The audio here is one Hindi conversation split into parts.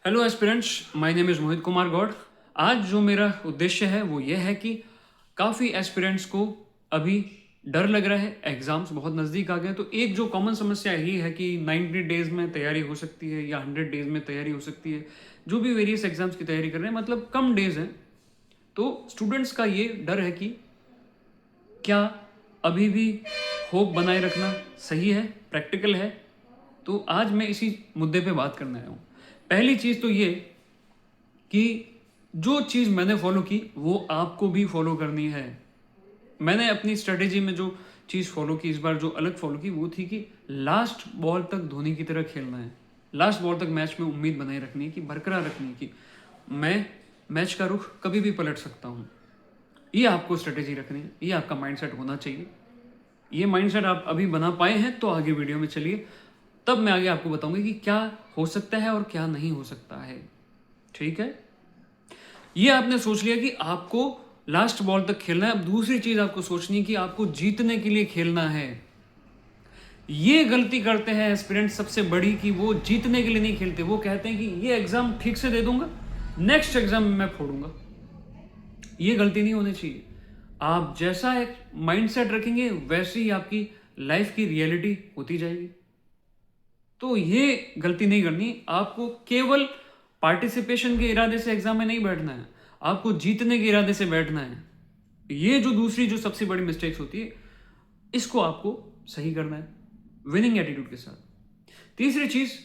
Hello aspirants, my name is Mohit Kumar Gaur. आज जो मेरा उद्देश्य है वो ये है कि काफ़ी एस्पिरेंट्स को अभी डर लग रहा है, एग्ज़ाम्स बहुत नज़दीक आ गए। तो एक जो कॉमन समस्या यही है कि 90 डेज़ में तैयारी हो सकती है या 100 डेज़ में तैयारी हो सकती है। जो भी वेरियस एग्ज़ाम्स की तैयारी कर रहे हैं, मतलब कम डेज़ हैं। तो स्टूडेंट्स का ये डर है कि क्या अभी भी होप बनाए रखना सही है, प्रैक्टिकल है? तो आज मैं इसी मुद्दे पे बात करने आया हूँ। पहली चीज़ तो ये कि जो चीज़ मैंने फॉलो की वो आपको भी फॉलो करनी है। मैंने अपनी स्ट्रेटेजी में जो चीज़ फॉलो की, इस बार जो अलग फॉलो की, वो थी कि लास्ट बॉल तक धोनी की तरह खेलना है। लास्ट बॉल तक मैच में उम्मीद बनाए रखनी है, कि बरकरार रखनी है कि मैं मैच का रुख कभी भी पलट सकता हूँ। ये आपको स्ट्रेटेजी रखनी है, ये आपका माइंडसेट होना चाहिए। ये माइंडसेट आप अभी बना पाए हैं तो आगे वीडियो में चलिए, तब मैं आगे आपको बताऊंगा कि क्या हो सकता है और क्या नहीं हो सकता है। ठीक है, ये आपने सोच लिया कि आपको लास्ट बॉल तक खेलना है। अब दूसरी चीज आपको सोचनी है कि आपको जीतने के लिए खेलना है। ये गलती करते हैं एस्पिरेंट सबसे बड़ी, कि वो जीतने के लिए नहीं खेलते। वो कहते हैं कि ये एग्जाम ठीक से दे दूंगा, नेक्स्ट एग्जाम में मैं फोड़ूंगा। ये गलती नहीं होनी चाहिए। आप जैसा एक माइंडसेट रखेंगे वैसे ही आपकी लाइफ की रियलिटी होती जाएगी। तो ये गलती नहीं करनी। आपको केवल पार्टिसिपेशन के इरादे से एग्जाम में नहीं बैठना है, आपको जीतने के इरादे से बैठना है। ये जो दूसरी जो सबसे बड़ी मिस्टेक्स होती है, इसको आपको सही करना है विनिंग एटीट्यूड के साथ। तीसरी चीज,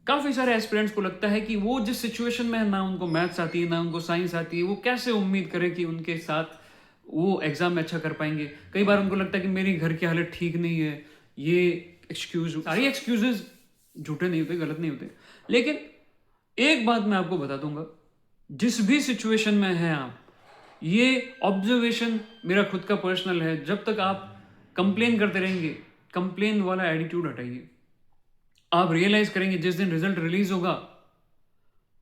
काफी सारे एस्पिरेंट्स को लगता है कि वो जिस सिचुएशन में है, ना उनको मैथ्स आती है ना उनको साइंस आती है, वो कैसे उम्मीद करे कि उनके साथ वो एग्जाम में अच्छा कर पाएंगे। कई बार उनको लगता है कि मेरी घर की हालत ठीक नहीं है। ये सारी एक्सक्यूजेज झूठे नहीं होते, गलत नहीं होते। लेकिन एक बात मैं आपको बता दूंगा, जिस भी सिचुएशन में हैं आप, ये ऑब्जर्वेशन मेरा खुद का पर्सनल है, जब तक आप कंप्लेन करते रहेंगे, कंप्लेन वाला एटीट्यूड हटाइए। आप रियलाइज करेंगे जिस दिन रिजल्ट रिलीज होगा,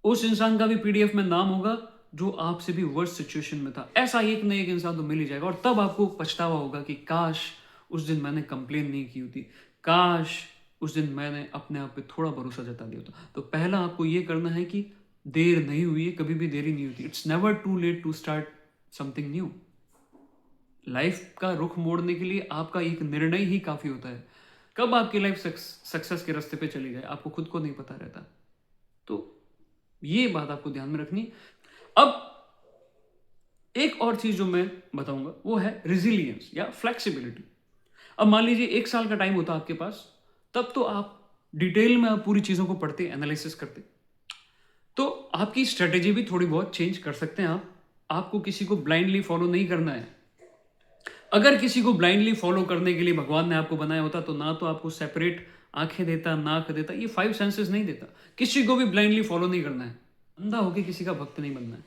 उस इंसान का भी पीडीएफ में नाम होगा जो आपसे भी वर्स्ट सिचुएशन में था। ऐसा एक न एक इंसान तो मिल ही जाएगा, और तब आपको पछतावा होगा कि काश उस दिन मैंने कंप्लेन नहीं की होती, काश उस दिन मैंने अपने आप पे थोड़ा भरोसा जता दिया होता। तो पहला आपको ये करना है कि देर नहीं हुई है, कभी भी देरी नहीं होती। It's never too late to start something new. Life का रुख मोड़ने के लिए आपका एक निर्णय ही काफी होता है। कब आपकी लाइफ सक्सेस के रास्ते पे चली जाए आपको खुद को नहीं पता रहता। तो ये बात आपको ध्यान में रखनी। अब एक और चीज जो मैं बताऊंगा वो है रिजिलियंस या फ्लेक्सिबिलिटी। अब मान लीजिए 1 साल का टाइम होता आपके पास, तब तो आप डिटेल में आप पूरी चीजों को पढ़ते, एनालिसिस करते, तो आपकी स्ट्रेटेजी भी थोड़ी बहुत चेंज कर सकते हैं आप। आपको किसी को ब्लाइंडली फॉलो नहीं करना है। अगर किसी को ब्लाइंडली फॉलो करने के लिए भगवान ने आपको बनाया होता तो ना तो आपको सेपरेट आंखें देता, नाक देता, ये 5 सेंसेस नहीं देता। किसी को भी ब्लाइंडली फॉलो नहीं करना है, अंधा होकर किसी का भक्त नहीं बनना है।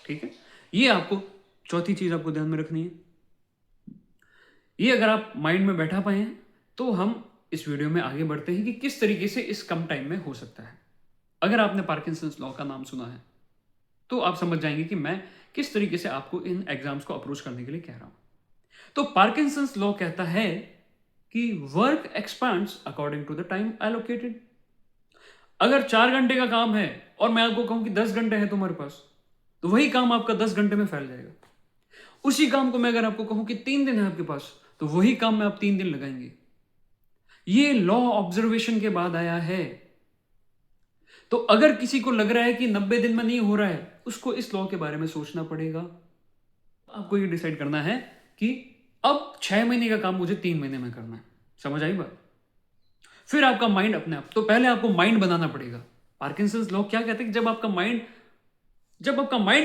ठीक है, ये आपको चौथी चीज आपको ध्यान में रखनी है। ये अगर आप माइंड में बैठा पाए हैं तो हम इस वीडियो में आगे बढ़ते हैं कि किस तरीके से इस कम टाइम में हो सकता है। अगर आपने पार्किंसंस लॉ का नाम सुना है तो आप समझ जाएंगे कि मैं किस तरीके से आपको इन एग्जाम्स को अप्रोच करने के लिए कह रहा हूं। तो पार्किंसंस लॉ कहता है कि work expands according to the time allocated. अगर 4 घंटे का काम है और मैं आपको कहूं कि 10 घंटे है तुम्हारे पास, तो वही काम आपका 10 घंटे में फैल जाएगा। उसी काम को मैं अगर आपको कहूं कि 3 दिन है आपके पास, तो वही काम में आप 3 दिन लगाएंगे। ये लॉ ऑब्जर्वेशन के बाद आया है। तो अगर किसी को लग रहा है कि 90 दिन में नहीं हो रहा है, उसको इस लॉ के बारे में सोचना पड़ेगा। आपको ये डिसाइड करना है कि अब 6 महीने का काम मुझे 3 महीने में करना है। समझ आई बात? फिर आपका माइंड अपने आप, तो पहले आपको माइंड बनाना पड़ेगा। पार्किंसंस लॉ क्या कहते हैं कि जब आपका माइंड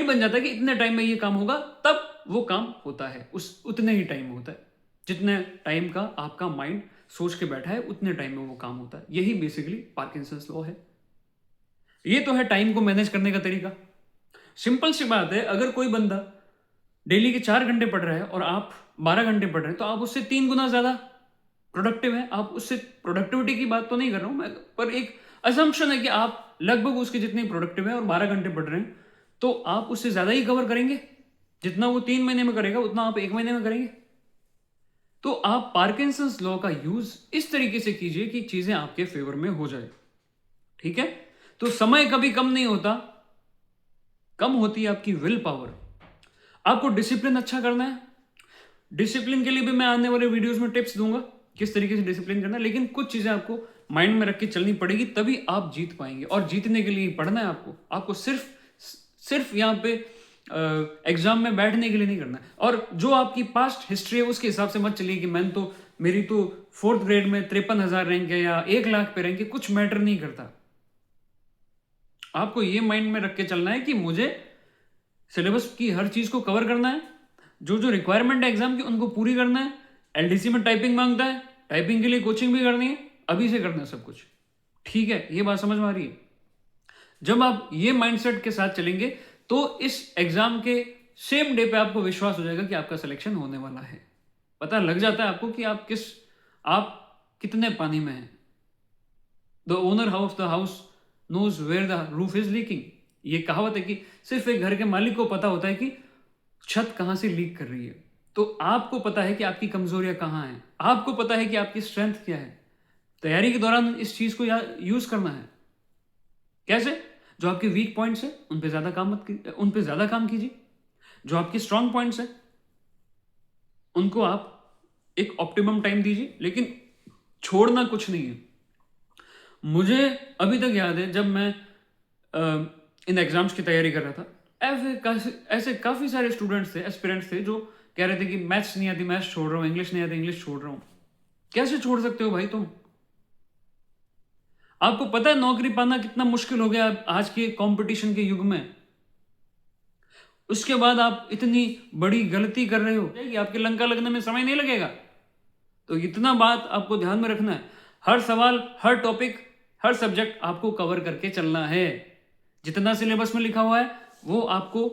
बन जाता है कि इतने टाइम में ये काम होगा, तब वो काम होता है। उस उतने ही टाइम में होता है जितने टाइम का आपका माइंड सोच के बैठा है, उतने टाइम में वो काम होता है। यही बेसिकली पार्किंसंस लॉ है। ये तो है टाइम को मैनेज करने का तरीका। सिंपल सी बात है, अगर कोई बंदा डेली के 4 घंटे पढ़ रहा है और आप 12 घंटे पढ़ रहे हैं, तो आप उससे 3 गुना ज्यादा प्रोडक्टिव है। आप उससे, प्रोडक्टिविटी की बात तो नहीं कर रहा हूं मैं, पर एक असम्पशन है कि आप लगभग उसके जितने प्रोडक्टिव है और 12 घंटे पढ़ रहे हैं, तो आप उससे ज्यादा ही कवर करेंगे। जितना वो 3 महीने में करेगा उतना आप 1 महीने में करेंगे। तो आप पार्किंसंस लॉ का यूज इस तरीके से कीजिए कि चीजें आपके फेवर में हो जाए। ठीक है, तो समय कभी कम नहीं होता, कम होती है आपकी विल पावर। आपको डिसिप्लिन अच्छा करना है, डिसिप्लिन के लिए भी मैं आने वाले वीडियोस में टिप्स दूंगा किस तरीके से डिसिप्लिन करना है, लेकिन कुछ चीजें आपको माइंड में रख के चलनी पड़ेगी, तभी आप जीत पाएंगे। और जीतने के लिए पढ़ना है आपको सिर्फ यहाँ पे एग्जाम में बैठने के लिए नहीं करना है। और जो आपकी पास्ट हिस्ट्री है उसके हिसाब से मत चलिए कि मेरी तो 4th ग्रेड में 53,000 रैंक है या 1,00,000 पे रैंक है, कुछ मैटर नहीं करता। आपको ये माइंड में रख के चलना है कि मुझे सिलेबस की हर चीज को कवर करना है, जो जो रिक्वायरमेंट है एग्जाम की उनको पूरी करना है। एलडीसी में टाइपिंग मांगता है, टाइपिंग के लिए कोचिंग भी करनी है, अभी से करना है सब कुछ। ठीक है, ये बात समझ में आ रही है? जब आप ये माइंडसेट के साथ चलेंगे तो इस एग्जाम के सेम डे पे आपको विश्वास हो जाएगा कि आपका सिलेक्शन होने वाला है। पता लग जाता है आपको कि आप कितने पानी में हैं। The owner house the house knows where the roof is leaking. ये कहावत है कि सिर्फ एक घर के मालिक को पता होता है कि छत कहां से लीक कर रही है। तो आपको पता है कि आपकी कमजोरियां कहां हैं, आपको पता है कि आपकी स्ट्रेंथ क्या है। तैयारी के दौरान इस चीज को यूज करना है। कैसे? जो आपके वीक पॉइंट्स है उन पे ज्यादा काम कीजिए। जो आपके स्ट्रांग पॉइंट्स है उनको आप एक ऑप्टिमम टाइम दीजिए, लेकिन छोड़ना कुछ नहीं है। मुझे अभी तक याद है जब मैं इन एग्जाम्स की तैयारी कर रहा था, ऐसे काफी सारे स्टूडेंट्स थे, एस्पिरेंट्स थे, जो कह रहे थे कि मैथ्स नहीं आती मैथ्स छोड़ रहा हूँ, इंग्लिश नहीं आती इंग्लिश छोड़ रहा हूँ। कैसे छोड़ सकते हो भाई तुम? आपको पता है नौकरी पाना कितना मुश्किल हो गया आज के कंपटीशन के युग में। उसके बाद आप इतनी बड़ी गलती कर रहे हो कि आपके लंका लगने में समय नहीं लगेगा। तो इतना बात आपको ध्यान में रखना है। हर सवाल, हर टॉपिक, हर सब्जेक्ट आपको कवर करके चलना है। जितना सिलेबस में लिखा हुआ है वो आपको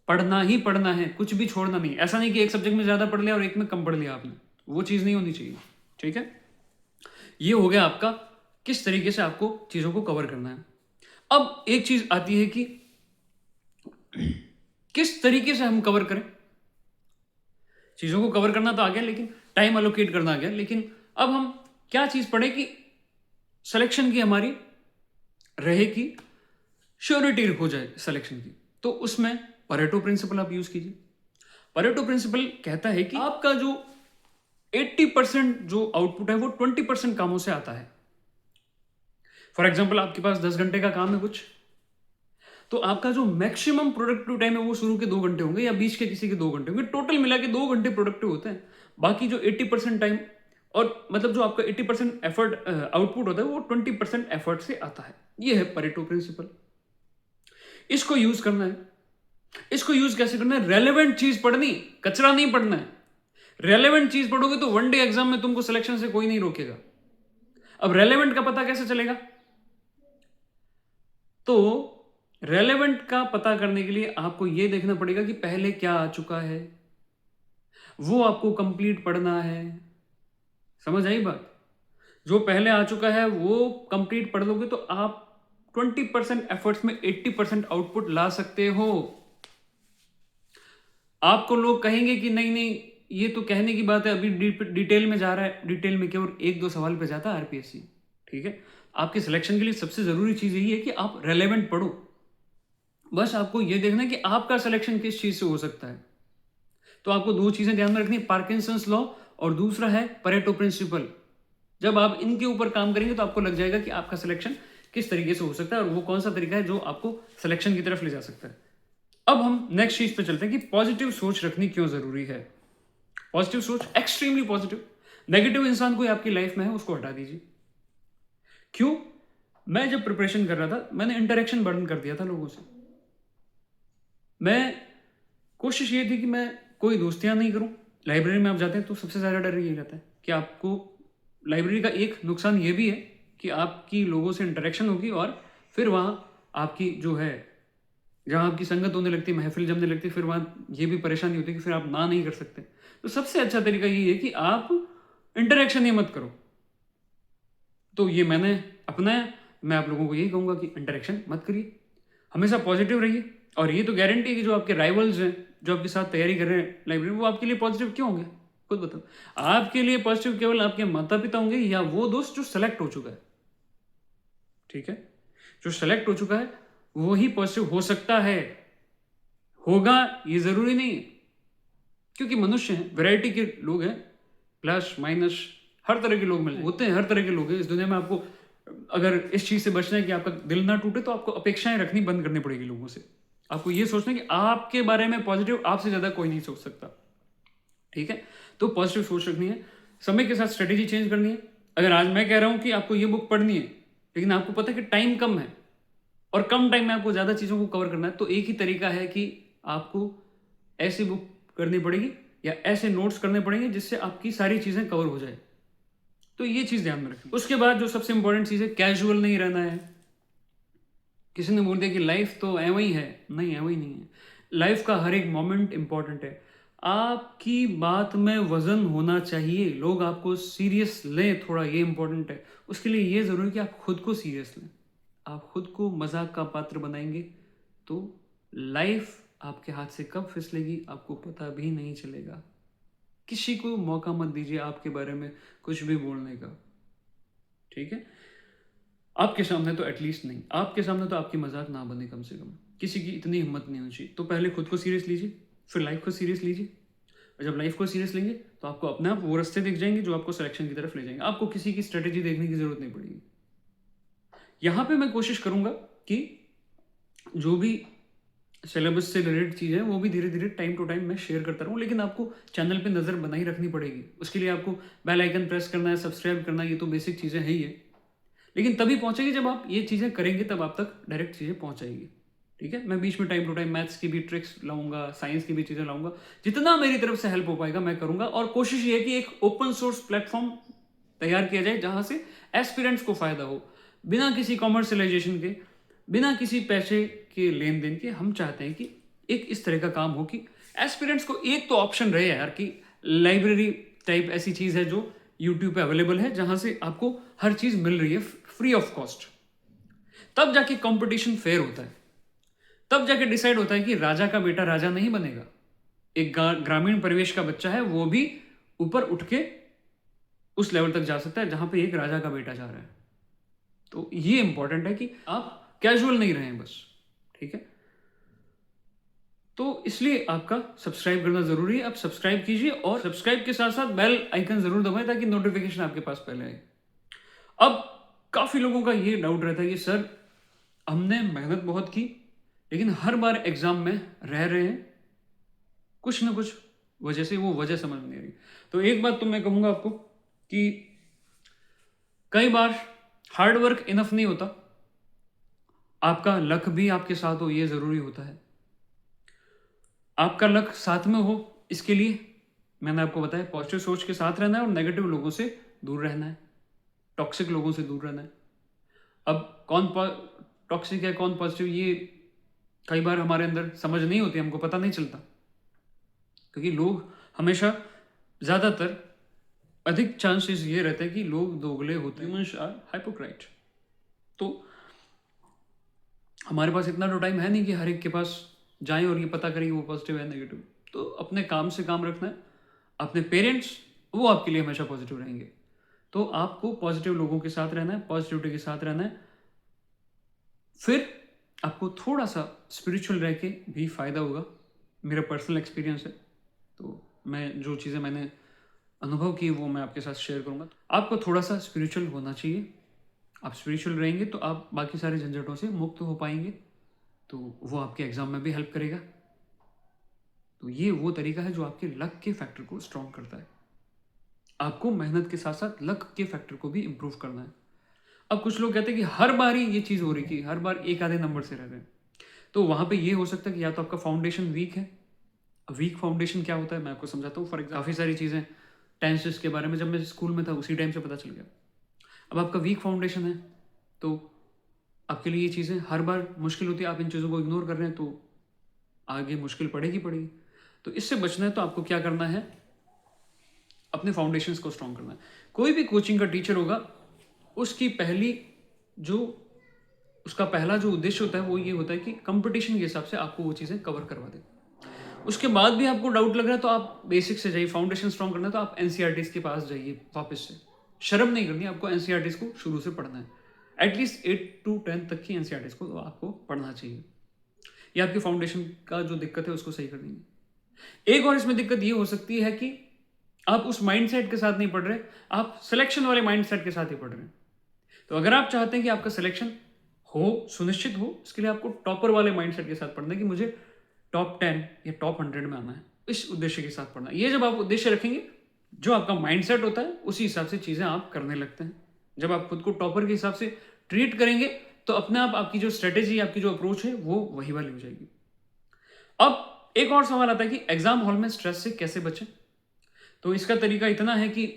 पढ़ना ही पढ़ना है, कुछ भी छोड़ना नहीं। ऐसा नहीं कि एक सब्जेक्ट में ज्यादा पढ़ लिया और एक में कम पढ़ लिया आपने, वो चीज नहीं होनी चाहिए। ठीक है, ये हो गया आपका किस तरीके से आपको चीजों को कवर करना है। अब एक चीज आती है कि किस तरीके से हम कवर करें। चीजों को कवर करना तो आ गया, लेकिन टाइम अलोकेट करना आ गया। लेकिन अब हम क्या चीज पढ़े कि सिलेक्शन की हमारी रहे कि श्योरिटी हो जाए सिलेक्शन की। तो उसमें परेटो प्रिंसिपल आप यूज कीजिए। परेटो प्रिंसिपल कहता है कि आपका जो 80% जो आउटपुट है वो 20% कामों से आता है। फॉर एग्जाम्पल आपके पास 10 घंटे का काम है कुछ, तो आपका जो मैक्सिमम प्रोडक्टिव टाइम है वो शुरू के 2 घंटे होंगे या बीच के किसी के 2 घंटे होंगे। टोटल मिला के 2 घंटे प्रोडक्टिव होते हैं। बाकी जो 80% टाइम, और मतलब जो आपका 80% एफर्ट आउटपुट होता है वो 20% एफर्ट से आता है। ये है परेटो प्रिंसिपल। इसको यूज करना है। इसको यूज कैसे करना है? रेलेवेंट चीज पढ़नी, कचरा नहीं पढ़ना है। रेलेवेंट चीज पढ़ोगे तो वन डे एग्जाम में तुमको सिलेक्शन से कोई नहीं रोकेगा। अब रेलेवेंट का पता कैसे चलेगा? तो रेलेवेंट का पता करने के लिए आपको यह देखना पड़ेगा कि पहले क्या आ चुका है, वो आपको कंप्लीट पढ़ना है। समझ आई बात? जो पहले आ चुका है वो कंप्लीट पढ़ लोगे तो आप 20% एफर्ट्स में 80% आउटपुट ला सकते हो। आपको लोग कहेंगे कि नहीं नहीं ये तो कहने की बात है, अभी डिटेल में जा रहा है। डिटेल में केवल 1-2 सवाल पे जाता है आरपीएससी। ठीक है, आपके सिलेक्शन के लिए सबसे जरूरी चीज यही है कि आप रेलेवेंट पढ़ो। बस आपको यह देखना है कि आपका सिलेक्शन किस चीज से हो सकता है। तो आपको 2 चीजें ध्यान में रखनी है, पार्किंसंस लॉ और दूसरा है परेटो प्रिंसिपल। जब आप इनके ऊपर काम करेंगे तो आपको लग जाएगा कि आपका सिलेक्शन किस तरीके से हो सकता है और वो कौन सा तरीका है जो आपको सिलेक्शन की तरफ ले जा सकता है। अब हम नेक्स्ट चीज पे चलते हैं कि पॉजिटिव सोच रखनी क्यों जरूरी है। पॉजिटिव सोच, एक्सट्रीमली पॉजिटिव। नेगेटिव इंसान कोई आपकी लाइफ में है उसको हटा दीजिए। क्यों? मैं जब प्रिपरेशन कर रहा था मैंने इंटरेक्शन बर्न कर दिया था लोगों से। मैं कोशिश ये थी कि मैं कोई दोस्तियां नहीं करूं। लाइब्रेरी में आप जाते हैं तो सबसे ज्यादा डर यही रहता है कि आपको लाइब्रेरी का एक नुकसान ये भी है कि आपकी लोगों से इंटरेक्शन होगी और फिर वहां आपकी जो है, जहां आपकी संगत होने लगती है, महफिल जमने लगती है, फिर वहां ये भी परेशानी होती है कि फिर आप ना नहीं कर सकते। तो सबसे अच्छा तरीका ये है कि आप इंटरेक्शन ही मत करो। तो ये मैंने अपनाया। मैं आप लोगों को यही कहूंगा कि इंटरेक्शन मत करिए, हमेशा पॉजिटिव रहिए। और ये तो गारंटी है कि जो आपके राइवल्स हैं, जो आपके साथ तैयारी कर रहे हैं लाइब्रेरी, वो आपके लिए पॉजिटिव क्यों होंगे? खुद बताओ। आपके लिए पॉजिटिव केवल आपके माता पिता होंगे या वो दोस्त जो सेलेक्ट हो चुका है। ठीक है, जो सेलेक्ट हो चुका है वही पॉजिटिव हो सकता है, होगा ये जरूरी नहीं है, क्योंकि मनुष्य हैं, वैरायटी के लोग हैं, प्लस माइनस हर तरह के लोग मिल होते हैं, हर तरह के लोग हैं इस दुनिया में। आपको अगर इस चीज से बचना है कि आपका दिल ना टूटे, तो आपको अपेक्षाएं रखनी बंद करनी पड़ेगी लोगों से। आपको ये सोचना है कि आपके बारे में पॉजिटिव आपसे ज्यादा कोई नहीं सोच सकता, ठीक है? तो पॉजिटिव सोच रखनी है, समय के साथ स्ट्रेटेजी चेंज करनी है। अगर आज मैं कह रहा हूं कि आपको ये बुक पढ़नी है, लेकिन आपको पता है कि टाइम कम है और कम टाइम में आपको ज्यादा चीजों को कवर करना है, तो एक ही तरीका है कि आपको ऐसी बुक करनी पड़ेगी या ऐसे नोट्स करने पड़ेंगे जिससे आपकी सारी चीजें कवर हो जाए। तो ये चीज ध्यान में रखें। उसके बाद जो सबसे इंपॉर्टेंट चीज है, कैजुअल नहीं रहना है। किसी ने बोल दिया कि लाइफ तो ऐव ही है, नहीं ऐव ही नहीं है। लाइफ का हर एक मोमेंट इंपॉर्टेंट है। आपकी बात में वजन होना चाहिए, लोग आपको सीरियस लें थोड़ा, ये इंपॉर्टेंट है। उसके लिए ये जरूरी है कि आप खुद को सीरियस लें। आप खुद को मजाक का पात्र बनाएंगे तो लाइफ आपके हाथ से कब फिसलेगी आपको पता भी नहीं चलेगा। किसी को मौका मत दीजिए आपके बारे में कुछ भी बोलने का, ठीक है? आपके सामने तो एटलीस्ट नहीं, आपके सामने तो आपकी मजाक ना बने कम से कम। किसी की इतनी हिम्मत नहीं होनी चाहिए। तो पहले खुद को सीरियस लीजिए, फिर लाइफ को सीरियस लीजिए। और जब लाइफ को सीरियस लेंगे तो आपको अपने आप वो रास्ते दिख जाएंगे जो आपको सिलेक्शन की तरफ ले जाएंगे। आपको किसी की स्ट्रेटेजी देखने की जरूरत नहीं पड़ेगी। यहां पे मैं कोशिश करूंगा कि जो भी सिलेबस से रिलेटेड चीज़ है वो भी धीरे धीरे टाइम टू टाइम मैं शेयर करता रहूँ, लेकिन आपको चैनल पे नज़र बनाई रखनी पड़ेगी। उसके लिए आपको बेल आइकन प्रेस करना है, सब्सक्राइब करना है, ये तो बेसिक चीज़ें हैं ही है। लेकिन तभी पहुंचेगी जब आप ये चीज़ें करेंगे, तब आप तक डायरेक्ट चीज़ें पहुंचाएगी, ठीक है? मैं बीच में टाइम टू टाइम मैथ्स की भी ट्रिक्स लाऊंगा, साइंस की भी चीज़ें लाऊंगा। जितना मेरी तरफ से हेल्प हो पाएगा मैं करूंगा। और कोशिश ये है कि एक ओपन सोर्स प्लेटफॉर्म तैयार किया जाए जहां से एस्पिरेंट्स को फायदा हो, बिना किसी कॉमर्शलाइजेशन के, बिना किसी पैसे के लेन देन के। हम चाहते हैं कि एक इस तरह का काम हो कि एस्पिरेंट्स को एक तो ऑप्शन रहे यार, कि लाइब्रेरी टाइप ऐसी चीज है जो यूट्यूब पे अवेलेबल है, जहां से आपको हर चीज मिल रही है फ्री ऑफ कॉस्ट। तब जाके कंपटीशन फेयर होता है, तब जाके डिसाइड होता है कि राजा का बेटा राजा नहीं बनेगा। एक ग्रामीण परिवेश का बच्चा है वो भी ऊपर उठ के उस लेवल तक जा सकता है जहां पे एक राजा का बेटा जा रहा है। तो ये इंपॉर्टेंट है कि आप कैजुअल नहीं रहें बस, ठीक है? तो इसलिए आपका सब्सक्राइब करना जरूरी है। आप सब्सक्राइब कीजिए और सब्सक्राइब के साथ साथ बेल आइकन जरूर दबाएं ताकि नोटिफिकेशन आपके पास पहले आए। अब काफी लोगों का ये डाउट रहता है कि सर हमने मेहनत बहुत की, लेकिन हर बार एग्जाम में रह रहे हैं, कुछ ना कुछ वजह से वो वजह समझ नहीं आ रही। तो एक बात तो मैं कहूंगा आपको कि कई बार हार्ड वर्क इनफ नहीं होता, आपका लक भी आपके साथ हो ये जरूरी होता है। आपका लक साथ में हो, इसके लिए मैंने आपको बताया पॉजिटिव सोच के साथ रहना है और नेगेटिव लोगों से दूर रहना है, टॉक्सिक लोगों से दूर रहना है। अब कौन टॉक्सिक है कौन पॉजिटिव, ये कई बार हमारे अंदर समझ नहीं होती, हमको पता नहीं चलता, क्योंकि लोग हमेशा ज्यादातर अधिक चांसेस ये रहते हैं कि लोग दोगले होते हैं, ह्यूमन्स आर हाइपोक्राइट। तो हमारे पास इतना तो टाइम है नहीं कि हर एक के पास जाएं और ये पता करें वो पॉजिटिव है नेगेटिव। तो अपने काम से काम रखना है। अपने पेरेंट्स वो आपके लिए हमेशा पॉजिटिव रहेंगे, तो आपको पॉजिटिव लोगों के साथ रहना है, पॉजिटिविटी के साथ रहना है। फिर आपको थोड़ा सा स्पिरिचुअल रह के भी फायदा होगा। मेरा पर्सनल एक्सपीरियंस है, तो मैं जो चीज़ें मैंने अनुभव की वो मैं आपके साथ शेयर करूंगा। आपको थोड़ा सा स्पिरिचुअल होना चाहिए। आप स्पिरिचुअल रहेंगे तो आप बाकी सारे झंझटों से मुक्त हो पाएंगे, तो वो आपके एग्जाम में भी हेल्प करेगा। तो ये वो तरीका है जो आपके लक के फैक्टर को स्ट्रॉन्ग करता है। आपको मेहनत के साथ साथ लक के फैक्टर को भी इंप्रूव करना है। अब कुछ लोग कहते हैं कि हर बार ही ये चीज़ हो रही थी, हर बार एक आधे नंबर से रह रहे हैं, तो वहां पे ये हो सकता है कि या तो आपका फाउंडेशन वीक है। वीक फाउंडेशन क्या होता है मैं आपको समझाता हूँ। फॉर एग्जाम्पल काफ़ी सारी चीज़ें टेंसेस के बारे में जब मैं स्कूल में था उसी टाइम से पता चल गया। अब आपका वीक फाउंडेशन है तो आपके लिए ये चीज़ें हर बार मुश्किल होती है। आप इन चीज़ों को इग्नोर कर रहे हैं तो आगे मुश्किल पड़ेगी। तो इससे बचना है तो आपको क्या करना है, अपने फाउंडेशंस को स्ट्रॉन्ग करना है। कोई भी कोचिंग का टीचर होगा, उसकी उसका पहला जो उद्देश्य होता है वो ये होता है कि कंपटीशन के हिसाब से आपको वो चीज़ें कवर करवा दे। उसके बाद भी आपको डाउट लग रहा है तो आप बेसिक से जाइए। फाउंडेशन स्ट्रॉन्ग करना है तो आप एनसीईआरटीज के पास जाइए, वापस से शर्म नहीं करनी, आपको एनसीईआरटीज को शुरू से पढ़ना है। एटलीस्ट 8 to 10 तक की एनसीईआरटीज़ को आपको पढ़ना चाहिए। ये आपकी फाउंडेशन का जो दिक्कत है उसको सही कर देंगे। एक और इसमें दिक्कत ये हो सकती है कि आप उस माइंडसेट के साथ नहीं पढ़ रहे, आप सिलेक्शन वाले माइंडसेट के साथ ही पढ़ रहे हैं। तो अगर आप चाहते हैं कि आपका सिलेक्शन हो, सुनिश्चित हो, इसके लिए आपको टॉपर वाले माइंडसेट के साथ पढ़ना है कि मुझे टॉप 10 या टॉप 100 में आना है, इस उद्देश्य के साथ पढ़ना है। ये जब आप उद्देश्य रखेंगे, जो आपका माइंडसेट होता है उसी हिसाब से चीज़ें आप करने लगते हैं। जब आप खुद को टॉपर के हिसाब से ट्रीट करेंगे तो अपने आप आपकी जो स्ट्रेटेजी, आपकी जो अप्रोच है वो वही वाली हो जाएगी। अब एक और सवाल आता है कि एग्जाम हॉल में स्ट्रेस से कैसे बचें। तो इसका तरीका इतना है कि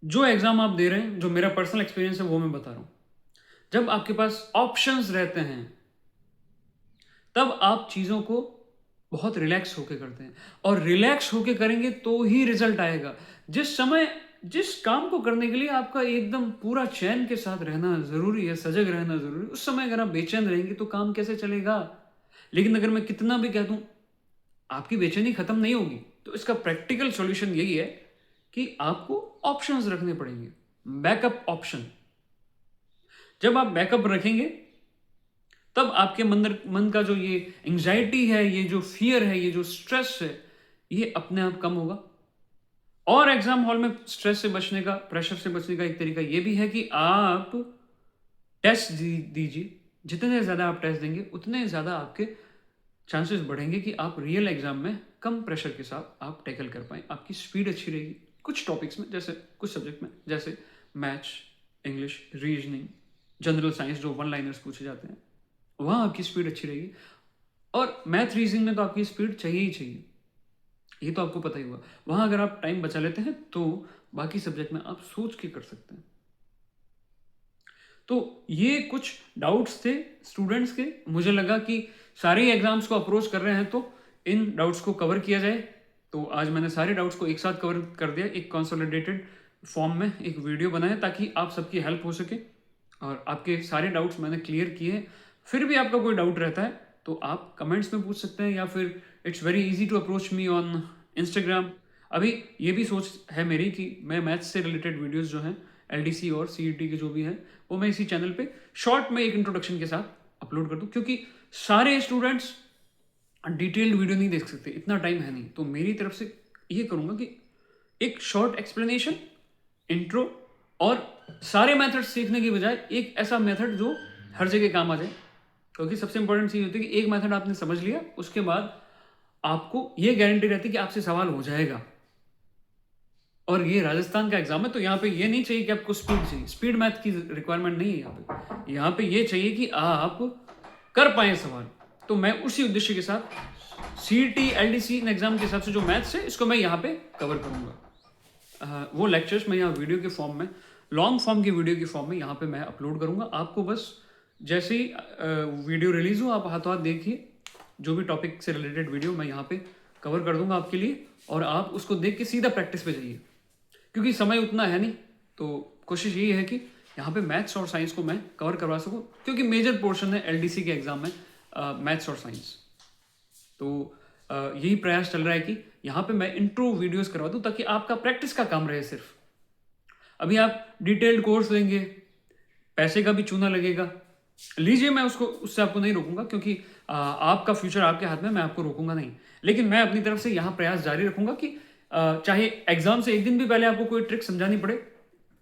जो एग्जाम आप दे रहे हैं, जो मेरा पर्सनल एक्सपीरियंस है वो मैं बता रहा हूं। जब आपके पास ऑप्शंस रहते हैं तब आप चीजों को बहुत रिलैक्स होके करते हैं, और रिलैक्स होके करेंगे तो ही रिजल्ट आएगा। जिस समय जिस काम को करने के लिए आपका एकदम पूरा चैन के साथ रहना जरूरी है, सजग रहना जरूरी है, उस समय अगर आप बेचैन रहेंगे तो काम कैसे चलेगा। लेकिन अगर मैं कितना भी कह दूं आपकी बेचैनी खत्म नहीं होगी, तो इसका प्रैक्टिकल सॉल्यूशन यही है कि आपको ऑप्शंस रखने पड़ेंगे, बैकअप ऑप्शन। जब आप बैकअप रखेंगे तब आपके मन का जो ये एंजाइटी है, ये जो फियर है, ये जो स्ट्रेस है, ये अपने आप कम होगा। और एग्जाम हॉल में स्ट्रेस से बचने का, प्रेशर से बचने का एक तरीका ये भी है कि आप टेस्ट दीजिए। जितने ज़्यादा आप टेस्ट देंगे उतने ज़्यादा आपके चांसेस बढ़ेंगे कि आप रियल एग्जाम में कम प्रेशर के साथ आप टैकल कर पाएँ। आपकी स्पीड अच्छी रहेगी कुछ टॉपिक्स में, जैसे कुछ सब्जेक्ट में, जैसे maths, English, reasoning, general science, जो वन लाइनर्स पूछे जाते हैं, वहाँ आपकी स्पीड अच्छी रहेगी। और मैथ रीजनिंग में तो आपकी स्पीड चाहिए ही चाहिए, ये तो आपको पता ही हुआ। वहाँ अगर आप टाइम बचा लेते हैं तो बाकी सब्जेक्ट में आप सोच के कर सकते हैं। तो ये कुछ डाउट्स थे स्टूडेंट्स के। मुझे लगा कि सारे एग्जाम्स को अप्रोच कर रहे हैं तो इन डाउट्स को कवर किया जाए। तो आज मैंने सारे डाउट्स को एक साथ कवर कर दिया, एक कंसोलिडेटेड फॉर्म में एक वीडियो बनाया ताकि आप सबकी हेल्प हो सके, और आपके सारे डाउट्स मैंने क्लियर किए। फिर भी आपका कोई डाउट रहता है तो आप कमेंट्स में पूछ सकते हैं, या फिर it's very easy to approach me on Instagram. अभी ये भी सोच है मेरी कि मैं मैथ्स से रिलेटेड वीडियोस जो हैं एलडीसी और सीईटी के जो भी हैं वो मैं इसी चैनल पे शॉर्ट में एक इंट्रोडक्शन के साथ अपलोड कर दूं, क्योंकि सारे स्टूडेंट्स डिटेल्ड वीडियो नहीं देख सकते, इतना टाइम है नहीं। तो मेरी तरफ से ये करूँगा कि एक शॉर्ट एक्सप्लेनेशन, इंट्रो, और सारे मेथड्स सीखने की बजाय एक ऐसा मेथड जो हर जगह काम आ जाए। क्योंकि सबसे इंपॉर्टेंट चीज़ होती है कि एक मेथड आपने समझ लिया, उसके बाद आपको ये गारंटी रहती है कि आपसे सवाल हो जाएगा। और ये राजस्थान का एग्जाम है तो यहाँ पे ये नहीं चाहिए कि आपको स्पीड चाहिए, स्पीड मैथ की रिक्वायरमेंट नहीं है यहाँ पे ये चाहिए कि आप कर पाए सवाल। तो मैं उसी उद्देश्य के साथ सीईटी एलडीसी एग्जाम के हिसाब से जो मैथ्स है इसको मैं यहाँ पे कवर करूँगा। वो लेक्चर्स मैं यहाँ वीडियो के फॉर्म में, लॉन्ग फॉर्म की वीडियो के फॉर्म में यहाँ पे मैं अपलोड करूँगा। आपको बस जैसे ही वीडियो रिलीज हो आप हाथों हाथ देखिए, जो भी टॉपिक से रिलेटेड वीडियो मैं यहाँ पे कवर कर दूंगा आपके लिए, और आप उसको देख के सीधा प्रैक्टिस पे जाइए, क्योंकि समय उतना है नहीं। तो कोशिश यही है कि यहाँ पे मैथ्स और साइंस को मैं कवर करवा सकूँ, क्योंकि मेजर पोर्शन है एलडीसी के एग्जाम में मैथ्स और साइंस। तो यही प्रयास चल रहा है कि यहाँ पे मैं इंट्रो वीडियोस करवा दूँ ताकि आपका प्रैक्टिस का काम रहे सिर्फ। अभी आप डिटेल्ड कोर्स लेंगे, पैसे का भी चूना लगेगा, लीजिए, मैं उससे आपको नहीं रोकूंगा, क्योंकि आपका फ्यूचर आपके हाथ में, मैं आपको रोकूंगा नहीं। लेकिन मैं अपनी तरफ से यहाँ प्रयास जारी रखूंगा कि चाहे एग्जाम से एक दिन भी पहले आपको कोई ट्रिक समझानी पड़े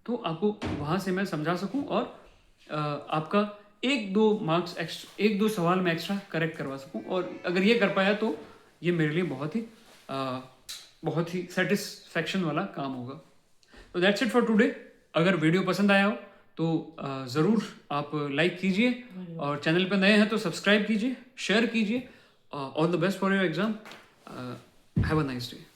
तो आपको वहाँ से मैं समझा सकूं, और आपका 1-2 मार्क्स एक्स्ट्रा, 1-2 सवाल में एक्स्ट्रा करेक्ट करवा सकूं। और अगर ये कर पाया तो ये मेरे लिए बहुत ही सेटिस्फैक्शन वाला काम होगा। तो दैट्स इट फॉर टुडे। अगर वीडियो पसंद आया हो तो ज़रूर आप लाइक कीजिए, और चैनल पे नए हैं तो सब्सक्राइब कीजिए, शेयर कीजिए। All the best for your exam. Have a nice day.